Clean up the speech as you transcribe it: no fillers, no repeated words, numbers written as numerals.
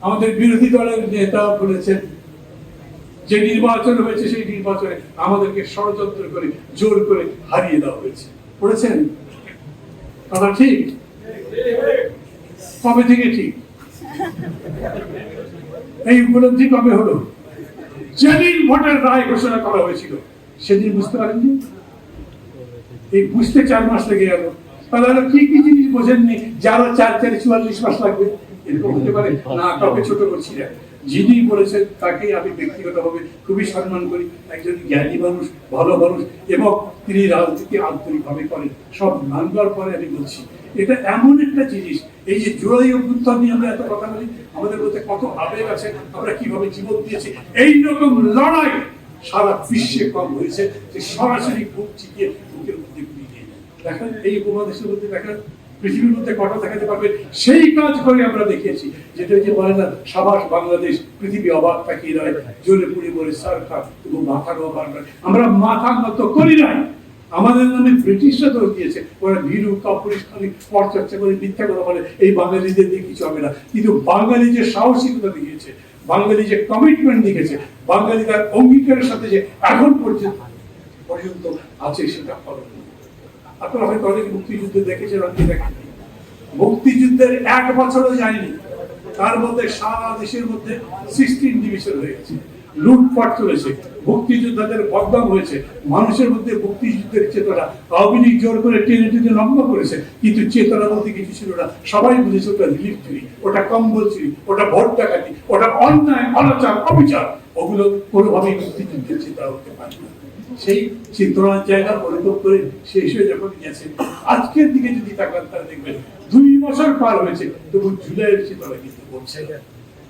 আমাদের বিরোধী দলের নেতা বলেছেন যে নির্বাচন হয়েছে সেই নির্বাচনে আমাদেরকে ষড়যন্ত্র করে জোর করে হারিয়ে দেওয়া হয়েছে। পড়েছেন কথা ঠিক? কবে থেকে ঠিক? এই উপলব্ধি কবে হলো? যেদিন ভোটের রায় ঘোষণা করা হয়েছিল সেদিন বুঝতে পারেননি? এই বুঝতে 4 মাস লেগে গেল। তাহলে কি কি জিনিস বোঝেননি যারা 44 মাস লাগবে? এরকম হতে পারে না? কাউকে ছোট করছি না, যিনি বলেছেন তাকে আমি ব্যক্তিগতভাবে খুবই সম্মান করি। একজন জ্ঞানী মানুষ, ভালো মানুষ, এবং তিনি রাজনীতি আন্তরিকভাবে করেন। সব মানবার পরে আমি বলছি এটা এমন একটা জিনিস, এই যে জুলাই অভ্যুত্থান নিয়ে আমরা এত কথা বলি, আমাদের মধ্যে কত আবেগ আছে, আমরা কিভাবে জীবন দিয়েছি, এইরকম লড়াই সারা বিশ্বে কম হয়েছে যে সরাসরি বুক চিকিয়ে বুকের মধ্যে গুলি দিয়ে দেখেন। এই উপমহাদেশের মধ্যে দেখেন পৃথিবীর মধ্যে কটা দেখাতে পারবে সেই কাজ করে আমরা দেখিয়েছি। যেটা যে বলে না, সাবাস বাংলাদেশ, পৃথিবী অবাক তাকিয়ে রয়, জ্বলে পুড়ে বলে সরকার এবং মাথা নোয়াবার নয়। আমরা মাথা নত করি নাই। আমাদের নামে ব্রিটিশরা দোষ দিয়েছে, ওরা ভীরু কাপুরুষ খালি পরচর্চা করে মিথ্যা কথা বলে এই বাঙালিদের দিয়ে কিছু হবে না। কিন্তু বাঙালি যে সাহসিকতা দেখিয়েছে, বাঙালি যে কমিটমেন্ট দেখেছে, বাঙালি তার অঙ্গীকারের সাথে যে এখন পর্যন্ত আছে সেটা ফলো। আপনারা হয়তো অনেক মুক্তিযুদ্ধ দেখেছেন, অনেকে দেখেননি। মুক্তিযুদ্ধের 1 বছরও যায়নি, তার মধ্যে সারা দেশের মধ্যে 16 ডিভিশন হয়ে গেছে, লুটপাট চলেছে, মুক্তিযোদ্ধাদের বদনাম হয়েছে, মানুষের মধ্যে মুক্তিযুদ্ধের চেতনা আওয়ামী লীগ জোর করে টেনে টেনে লম্বা করেছে, কিন্তু চেতনা বলতে কিছু ছিল না। সবাই বুঝেছে ওটা রিলিফ চুরি, ওটা কম্বল চুরি, ওটা ভোট ডাকাতি, ওটা অন্যায় অনাচার অবিচার। ওগুলো কোনোভাবেই মুক্তিযুদ্ধের চেতনা হতে পারে না। সেই চেতনার জায়গা পরিবর্তন করে শেষ হয়ে যখন গেছে, আজকের দিকে যদি তাকান তাহলে দেখবেন 2 বছর পার হয়েছে তবু জুলাইয়ের চেতনা কিন্তু বলছে।